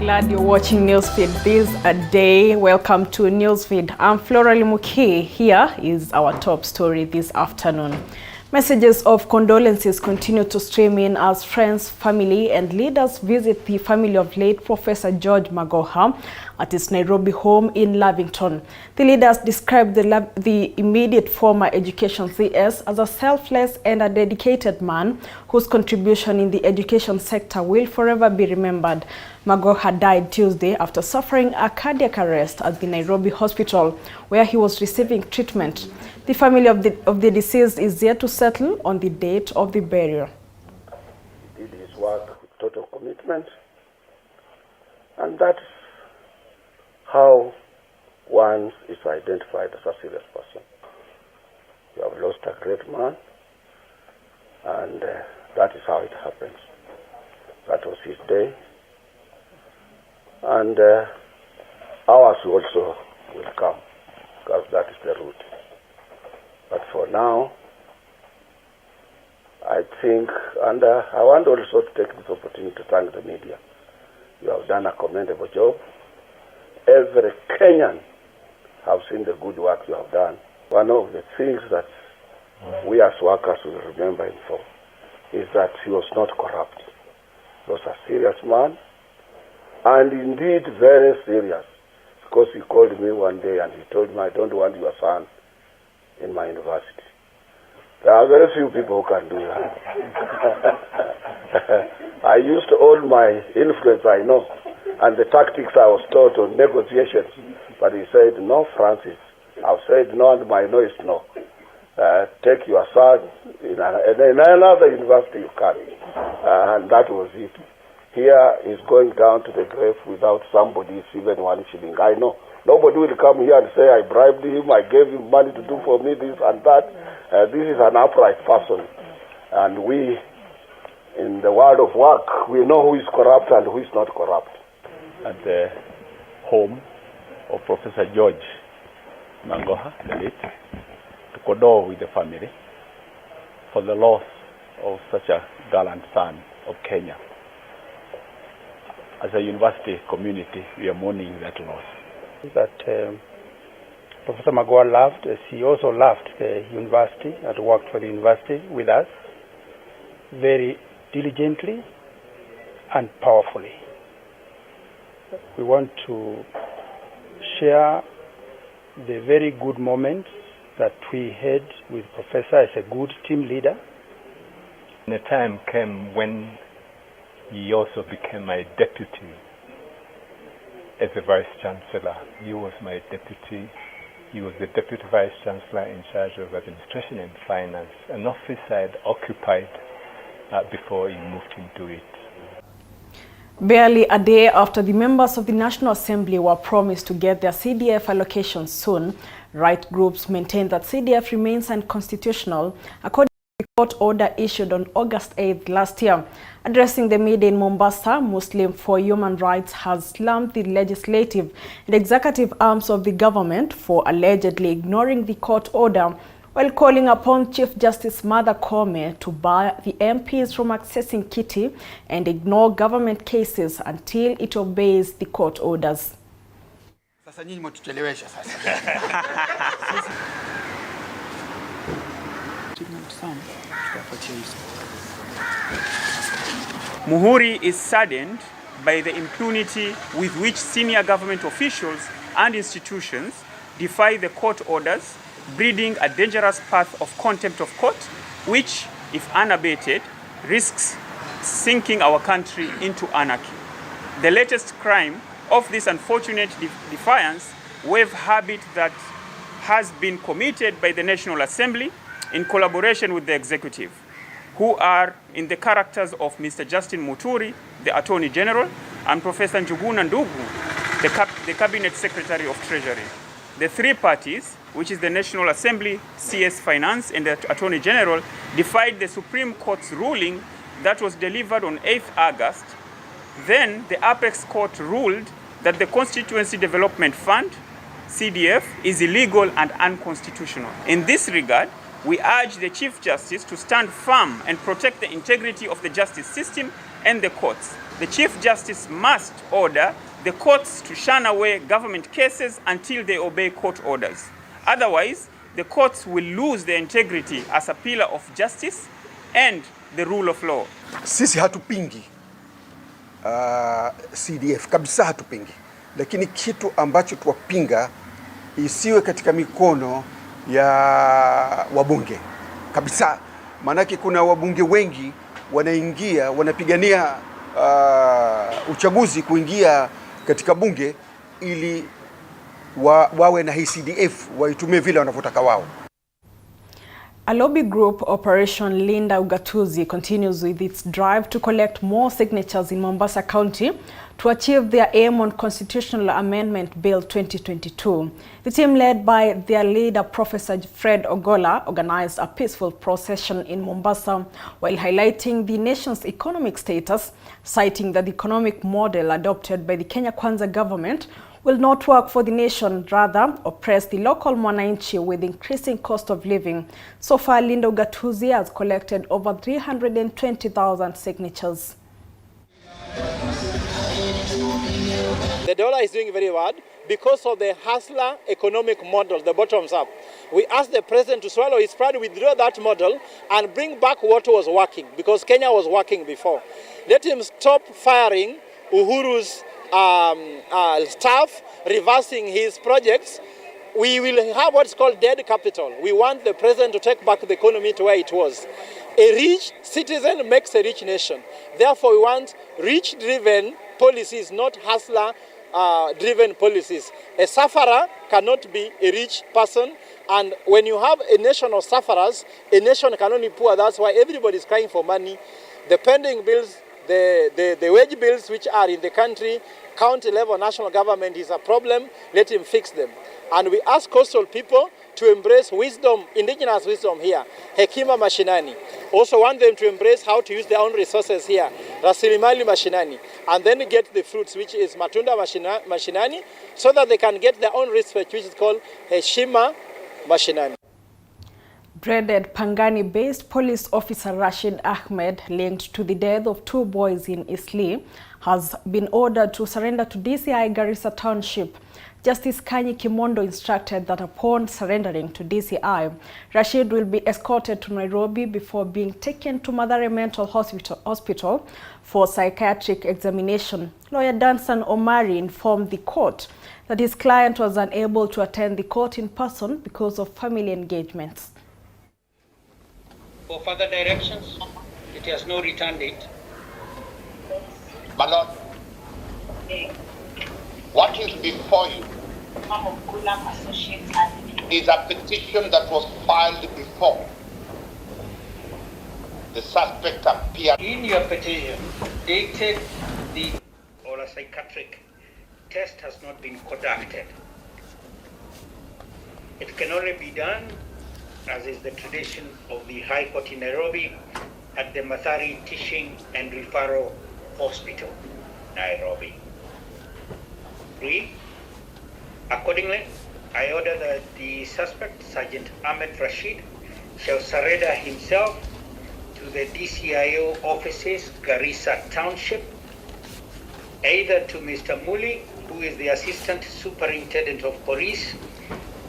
Glad you're watching Newsfeed this day. Welcome to Newsfeed. I'm Flora Limuki. Here is our top story this afternoon. Messages of condolences continue to stream in as friends, family, and leaders visit the family of late Professor George Magoha at his Nairobi home in Lavington. The leaders described the immediate former education CS as a selfless and a dedicated man whose contribution in the education sector will forever be remembered. Magoha died Tuesday after suffering a cardiac arrest at the Nairobi hospital where he was receiving treatment. The family of the deceased is yet to settle on the date of the burial. He did his work with total commitment, and that's how one is identified as a serious person. You have lost a great man, and that is how it happens. That was his day, and ours also will come, because that is the route. But for now, I think, and I want also to take this opportunity to thank the media. You have done a commendable job. Every Kenyan have seen the good work you have done. One of the things that we as workers will remember him for is that he was not corrupt. He was a serious man, and indeed very serious, because he called me one day and he told me, "I don't want your son in my university." There are very few people who can do that. I used all my influence I know and the tactics I was taught on negotiations, but he said, "No, Francis, I've said no, and my no is no. Take your son in another university you can." And that was it. Here he's going down to the grave without somebody's even 1 shilling. I know. Nobody will come here and say, "I bribed him, I gave him money to do for me this and that." This is an upright person. And we, in the world of work, we know who is corrupt and who is not corrupt. At the home of Professor George Magoha, the late, to condole with the family for the loss of such a gallant son of Kenya. As a university community, we are mourning that loss. That Professor Magoha loved, he also loved the university and worked for the university with us very diligently and powerfully. We want to share the very good moments that we had with Professor as a good team leader. The time came when he also became my deputy as the Vice Chancellor. He was my deputy. He was the Deputy Vice Chancellor in charge of Administration and Finance, an office I had occupied before he moved into it. Barely a day after the members of the National Assembly were promised to get their CDF allocations soon, right groups maintain that CDF remains unconstitutional, according to the court order issued on August 8th last year. Addressing the media in Mombasa, Muslim for Human Rights has slammed the legislative and executive arms of the government for allegedly ignoring the court order, while calling upon Chief Justice Martha Koome to bar the MPs from accessing Kiti and ignore government cases until it obeys the court orders. Muhuri is saddened by the impunity with which senior government officials and institutions defy the court orders, breeding a dangerous path of contempt of court, which, if unabated, risks sinking our country into anarchy. The latest crime of this unfortunate defiance wave habit that has been committed by the National Assembly in collaboration with the executive, who are in the characters of Mr. Justin Muturi, the Attorney General, and Professor Njuguna Ndugu, the Cabinet Secretary of Treasury. The three parties, which is the National Assembly, CS Finance, and the Attorney General, defied the Supreme Court's ruling that was delivered on 8th August. Then the Apex Court ruled that the Constituency Development Fund, CDF, is illegal and unconstitutional. In this regard, we urge the Chief Justice to stand firm and protect the integrity of the justice system and the courts. the Chief Justice must order the courts to shun away government cases until they obey court orders. Otherwise, the courts will lose their integrity as a pillar of justice and the rule of law. Sisi hatupingi CDF kabisa, hatupingi, lakini kitu ambacho tuwapinga isiwe katika mikono ya wabunge kabisa. Maanake kuna wabunge wengi wanaingia wanapigania uchaguzi kuingia katika bunge ili wawe na hii CDF waitumie vile wanavyotaka wao. A lobby group, Operation Linda Ugatuzi, continues with its drive to collect more signatures in Mombasa County to achieve their aim on Constitutional Amendment Bill 2022. The team, led by their leader, Professor Fred Ogolla, organized a peaceful procession in Mombasa while highlighting the nation's economic status, citing that the economic model adopted by the Kenya Kwanza government will not work for the nation, rather oppress the local mwananchi with increasing cost of living. So far, Linda Ugatuzi has collected over 320,000 signatures. The dollar is doing very bad because of the hustler economic model, the bottoms up. We asked the president to swallow his pride, withdraw that model and bring back what was working, because Kenya was working before. Let him stop firing Uhuru's staff, reversing his projects. We will have what's called dead capital. We want the president to take back the economy to where it was. A rich citizen makes a rich nation. Therefore, we want rich-driven policies, not hustler-driven policies. A sufferer cannot be a rich person. And when you have a nation of sufferers, a nation can only be poor. That's why everybody is crying for money. The pending bills, the wage bills which are in the country, county level, national government is a problem. Let him fix them. And we ask coastal people to embrace wisdom, indigenous wisdom here, hekima mashinani. Also want them to embrace how to use their own resources here, rasilimali mashinani, and then get the fruits, which is matunda mashinani, so that they can get their own respect, which is called heshima mashinani. Dreaded Pangani-based police officer Rashid Ahmed, linked to the death of 2 boys in Eastleigh, has been ordered to surrender to DCI Garissa Township. Justice Kanyi Kimondo instructed that upon surrendering to DCI, Rashid will be escorted to Nairobi before being taken to Mathare Mental Hospital for psychiatric examination. Lawyer Danson Omari informed the court that his client was unable to attend the court in person because of family engagements. For further directions, it has no return date. My Lord, what is before you is a petition that was filed before the suspect appeared. In your petition, dated or a psychiatric test has not been conducted. It can only be done, as is the tradition of the High Court in Nairobi, at the Mathare Teaching and Referral Hospital, Nairobi. 3. Accordingly, I order that the suspect, Sergeant Ahmed Rashid, shall surrender himself to the DCIO offices, Garissa Township, either to Mr. Muli, who is the Assistant Superintendent of Police,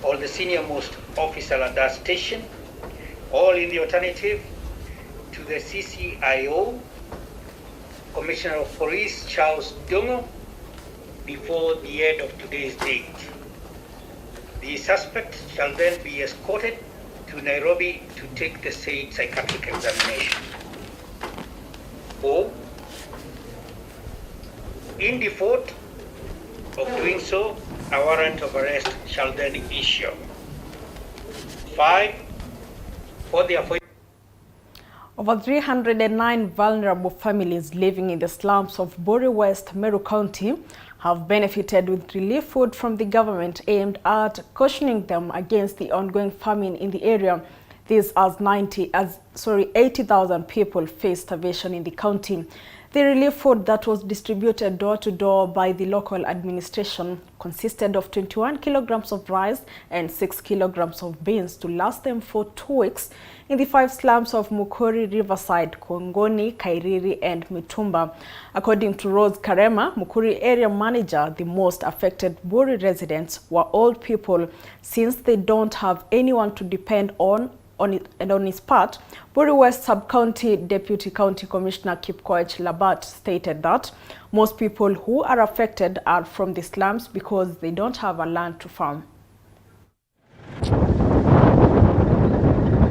or the senior-most officer at that station, or in the alternative, to the CCIO, Commissioner of Police Charles Dungo, before the end of today's date. The suspect shall then be escorted to Nairobi to take the said psychiatric examination. 4. In default of doing so, a warrant of arrest shall then issue. 5. For the appointment. Over 309 vulnerable families living in the slums of Bori West, Meru County, have benefited with relief food from the government aimed at cushioning them against the ongoing famine in the area. This as 80,000 people face starvation in the county. The relief food that was distributed door to door by the local administration consisted of 21 kilograms of rice and 6 kilograms of beans to last them for 2 weeks in the 5 slums of Mukuri, Riverside, Kongoni, Kairiri and Mitumba. According to Rose Karema, Mukuri area manager, the most affected Buri residents were old people since they don't have anyone to depend on his part. Buri West Sub-County Deputy County Commissioner Kipkoech Labat stated that most people who are affected are from the slums because they don't have a land to farm.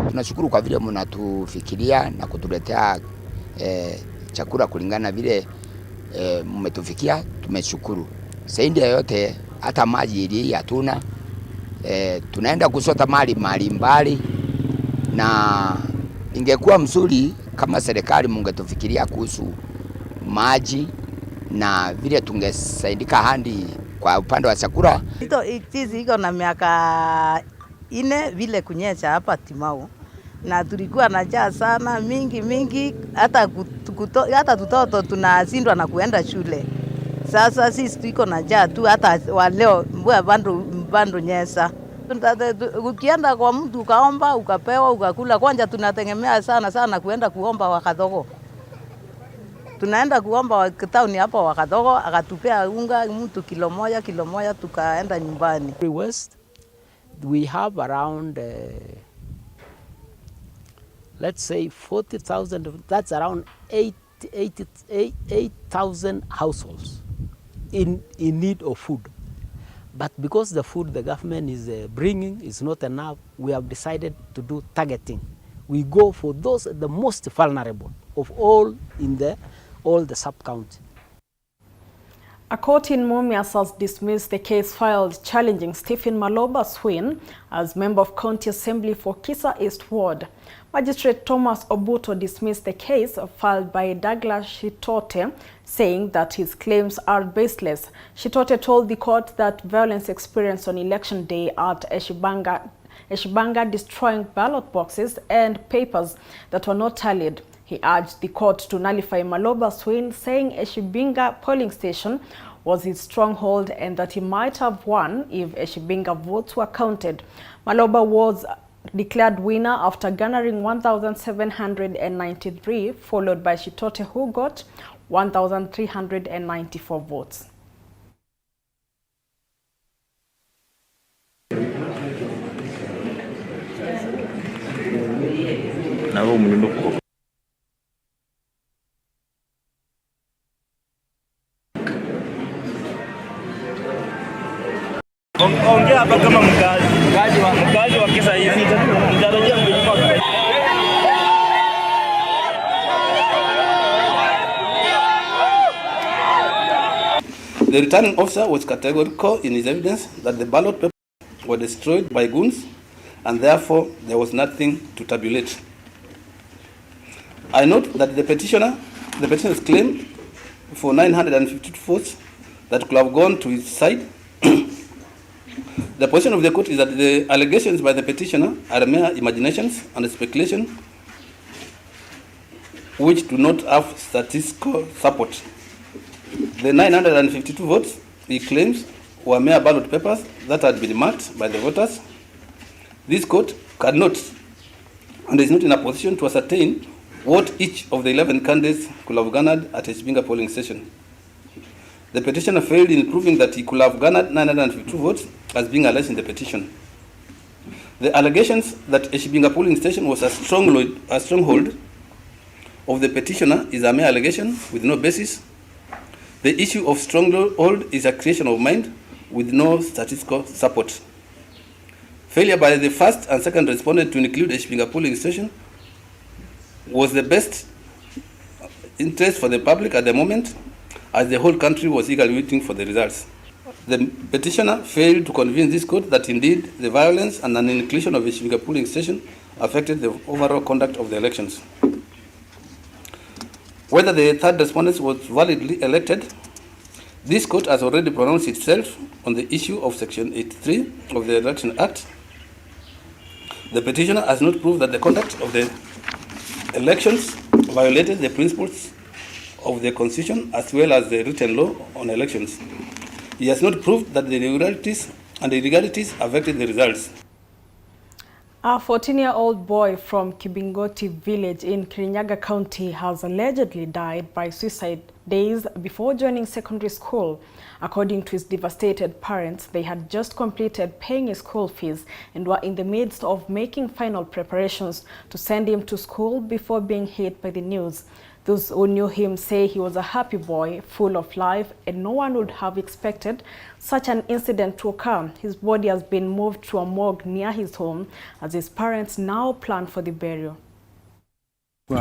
Tunashukuru kwa vile mnatufikiria na kutuletea chakula kulingana vile mmetufikia, tumeshukuru. Zaidi ya yote hata maji ili hatuna, tunaenda kusota mali mbali, na ingekuwa mzuri kama serikali mungetufikiria kuhusu maji na vile tungesaidika handi kwa upande wa chakula. Sisi iko na miaka 4 vile kunyesha hapa Timau, na tulikuwa na njaa sana mingi, hata tutoto tunashindwa na kuenda shule. Sasa sisi tuko na njaa tu, hata waleo mbwa bando nyesa. Ukienda kwa mtu ukaomba ukapewa ukakula. Kwanza tunategemea sana kuenda kuomba Wakadogo. Tunaenda kuomba wakitauni hapa Wakadogo, akatupea unga mtu kilo moja tukaenda nyumbani. West we have around let's say 40,000, that's around 8,000 households in need of food. But because the food the government is bringing is not enough, we have decided to do targeting. We go for those the most vulnerable of all in all the sub-county. A court in Mumias has dismissed the case filed challenging Stephen Maloba Swin as member of County Assembly for Kisa East Ward. Magistrate Thomas Obuto dismissed the case filed by Douglas Shitote, saying that his claims are baseless. Shitote told the court that violence experienced on election day at Eshibanga destroying ballot boxes and papers that were not tallied. He urged the court to nullify Maloba Swin, saying Eshibinga polling station was his stronghold and that he might have won if Eshibinga votes were counted. Maloba was declared winner after garnering 1,793, followed by Shitote, who got 1,394 votes. Ongea hapa kama mkazi wa Kisa hivi. The returning officer was categorical in his evidence that the ballot papers were destroyed by goons and therefore there was nothing to tabulate. I note that the petitioner's claim for 952 votes that could have gone to his side. The position of the court is that the allegations by the petitioner are mere imaginations and speculation which do not have statistical support. The 952 votes he claims were mere ballot papers that had been marked by the voters. This court cannot and is not in a position to ascertain what each of the 11 candidates could have garnered at Eshibinga polling station. The petitioner failed in proving that he could have garnered 952 votes as being alleged in the petition. The allegations that Eshibinga polling station was a stronghold of the petitioner is a mere allegation with no basis. The issue of stronghold is a creation of mind with no statistical support. Failure by the first and second respondent to include Eshibinga polling station was the best interest for the public at the moment, as the whole country was eagerly waiting for the results. The petitioner failed to convince this court that indeed the violence and an inclusion of Eshibinga polling station affected the overall conduct of the elections. Whether the third respondent was validly elected, this court has already pronounced itself on the issue of Section 83 of the Election Act. The petitioner has not proved that the conduct of the elections violated the principles of the Constitution as well as the written law on elections. He has not proved that the irregularities affected the results. A 14-year-old boy from Kibingoti village in Kirinyaga County has allegedly died by suicide days before joining secondary school. According to his devastated parents, they had just completed paying his school fees and were in the midst of making final preparations to send him to school before being hit by the news. Those who knew him say he was a happy boy, full of life, and no one would have expected such an incident to occur. His body has been moved to a morgue near his home as his parents now plan for the burial.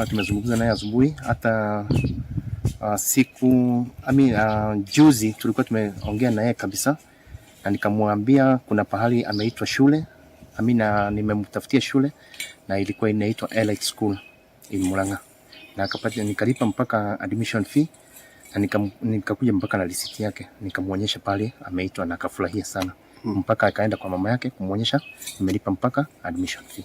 Tumezungumza naye asubuhi hata juzi tulikuwa tumeongea naye kabisa na nikamwambia kuna pahali ameitwa shule. Nimemtafutia shule na ilikuwa inaitwa Elite School in Murang'a. Na akapata nikalipa mpaka admission fee na nikakuja mpaka na receipt yake nikamwonyesha pale ameitwa na akafurahia sana. Mpaka akaenda kwa mama yake kumwonyesha nimelipa mpaka admission fee.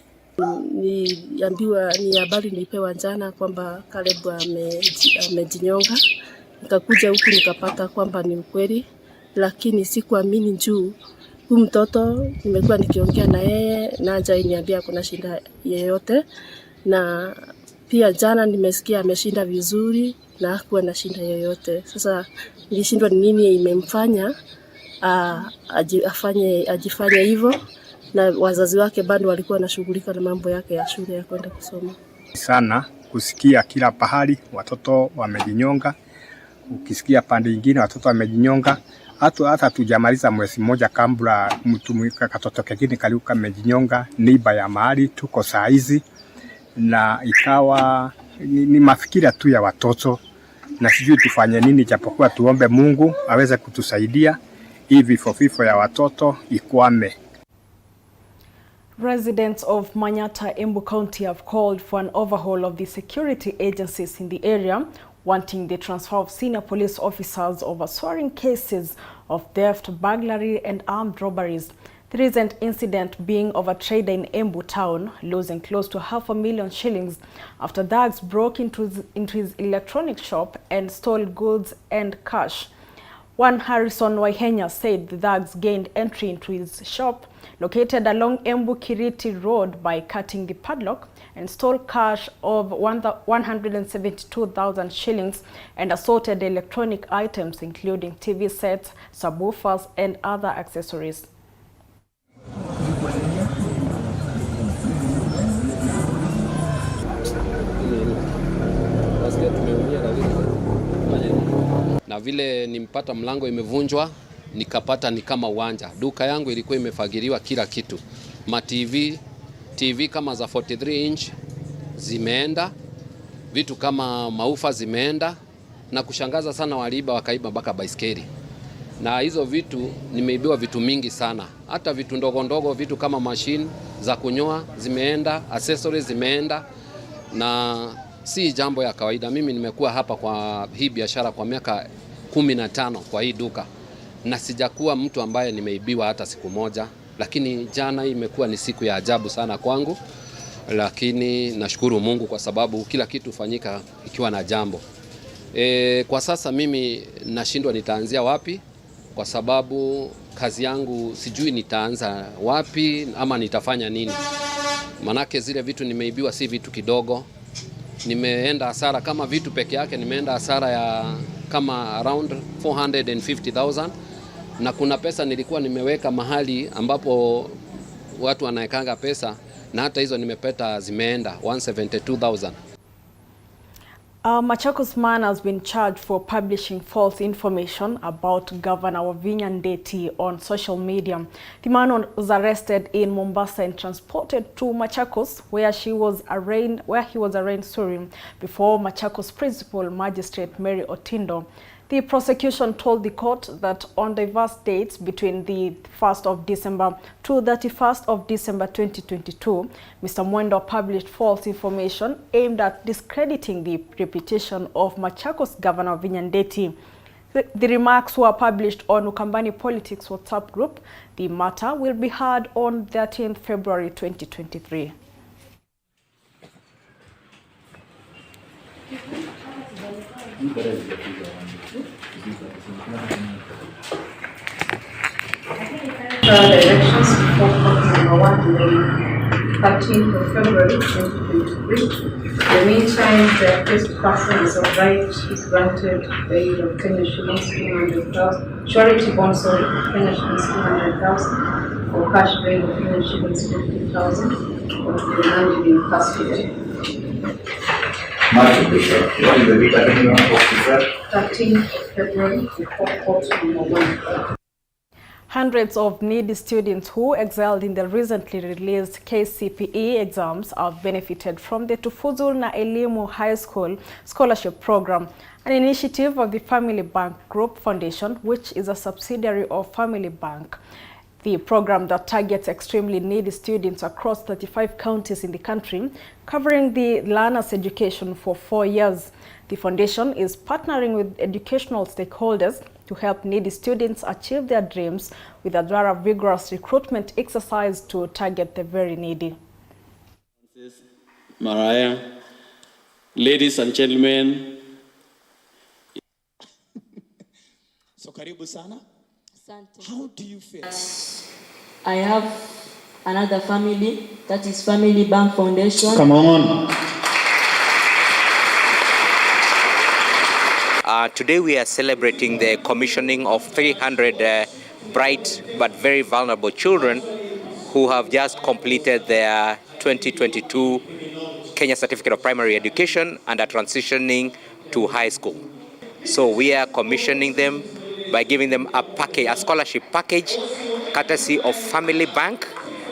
Niambiwa ni habari nilipewa jana kwamba Caleb amejinyonga. Nikakuja huku nikapata kwamba ni ukweli, lakini sikuamini juu huyu mtoto nimekuwa nikiongea na yeye na hajaniambia kuna shida yeyote, na pia jana nimesikia ameshinda vizuri na hakuwa na shida yoyote. Sasa nilishindwa ni nini imemfanya ajifanye hivyo, na wazazi wake bado walikuwa wanashughulika na mambo yake ya shule ya kwenda kusoma. Sana kusikia kila pahali watoto wamejinyonga, ukisikia pande nyingine watoto wamejinyonga, hata tujamaliza mwezi mmoja kabla mtu katoto kingine kaliuka amejinyonga niba ya mahali tuko saa hizi, na ikawa ni mafikira tu ya watoto na sijui tufanye nini, japokuwa tuombe Mungu aweze kutusaidia hivi vifo ya watoto ikwame. Residents of Manyata, Embu County have called for an overhaul of the security agencies in the area, wanting the transfer of senior police officers over soaring cases of theft, burglary and armed robberies. The recent incident being of a trader in Embu town losing close to 500,000 shillings after thugs broke into his electronic shop and stole goods and cash. One Harrison Waihenya said the thugs gained entry into his shop located along Embu Kiriti Road by cutting the padlock and stole cash of 172,000 shillings and assorted electronic items including TV sets, subwoofers and other accessories. Na vile nimpata mlango imevunjwa, nikapata ni kama uwanja. Duka yangu ilikuwa imefagiliwa kila kitu. TV kama za 43 inch zimeenda, vitu kama maufa zimeenda, na kushangaza sana waliiba wakaiba mpaka baiskeli. Na hizo vitu nimeibiwa vitu mingi sana. Hata vitu ndogo ndogo, vitu kama machine za kunyoa zimeenda, accessories zimeenda, na si jambo ya kawaida. Mimi nimekuwa hapa kwa hii biashara kwa miaka 15 kwa hii duka, na sijakuwa mtu ambaye nimeibiwa hata siku moja, lakini jana imekuwa ni siku ya ajabu sana kwangu, lakini nashukuru Mungu kwa sababu kila kitu fanyika ikiwa na jambo. Kwa sasa mimi nashindwa nitaanzia wapi, kwa sababu kazi yangu sijui nitaanza wapi ama nitafanya nini. Manake zile vitu nimeibiwa si vitu kidogo. Nimeenda hasara kama vitu peke yake, nimeenda hasara ya kama around 450,000, na kuna pesa nilikuwa nimeweka mahali ambapo watu wanaekanga pesa, na hata hizo nimepeta zimeenda 172,000. A Machakos man has been charged for publishing false information about Governor Wavinya Ndeti on social media. The man was arrested in Mombasa and transported to Machakos, where he was arraigned before Machakos Principal Magistrate Mary Otindo. The prosecution told the court that on diverse dates between the 1st of December to 31st of December 2022, Mr. Mwendo published false information aimed at discrediting the reputation of Machakos Governor Wavinya Ndeti. The remarks were published on Ukambani Politics WhatsApp group. The matter will be heard on 13th February 2023. Directions for number 1 today, 13th of February 2023. In the meantime, the first person is of right is granted the aid of Kenya shillings 200,000, surety bond, Kenya shillings 200,000, or cash bail of Kenya shillings 50,000, or to be remanded in custody. What is the date again of 13th of February, before court number 1. Hundreds of needy students who excelled in the recently released KCPE exams have benefited from the Tufuzul na Elimu High School Scholarship Program, an initiative of the Family Bank Group Foundation, which is a subsidiary of Family Bank. The program that targets extremely needy students across 35 counties in the country, covering the learners' education for 4 years. The foundation is partnering with educational stakeholders to help needy students achieve their dreams with a very vigorous recruitment exercise to target the very needy. Mariah, ladies and gentlemen. So karibu sana. How do you feel? I have another family, that is Family Bank Foundation. Come on. Today we are celebrating the commissioning of 300 bright but very vulnerable children who have just completed their 2022 Kenya Certificate of Primary Education and are transitioning to high school. So we are commissioning them by giving them a scholarship package courtesy of Family Bank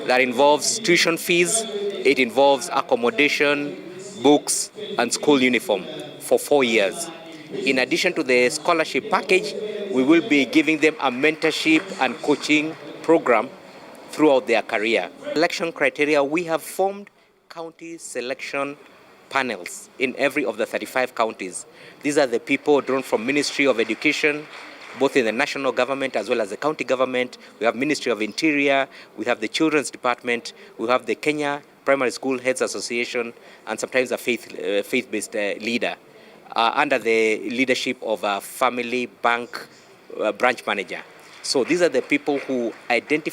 that involves tuition fees, it involves accommodation, books and school uniform for 4 years. In addition to the scholarship package, we will be giving them a mentorship and coaching program throughout their career. Selection criteria, we have formed county selection panels in every of the 35 counties. These are the people drawn from Ministry of Education, both in the national government as well as the county government. We have Ministry of Interior, we have the Children's Department, we have the Kenya Primary School Heads Association, and sometimes a faith-based leader under the leadership of a Family Bank branch manager. So these are the people who identify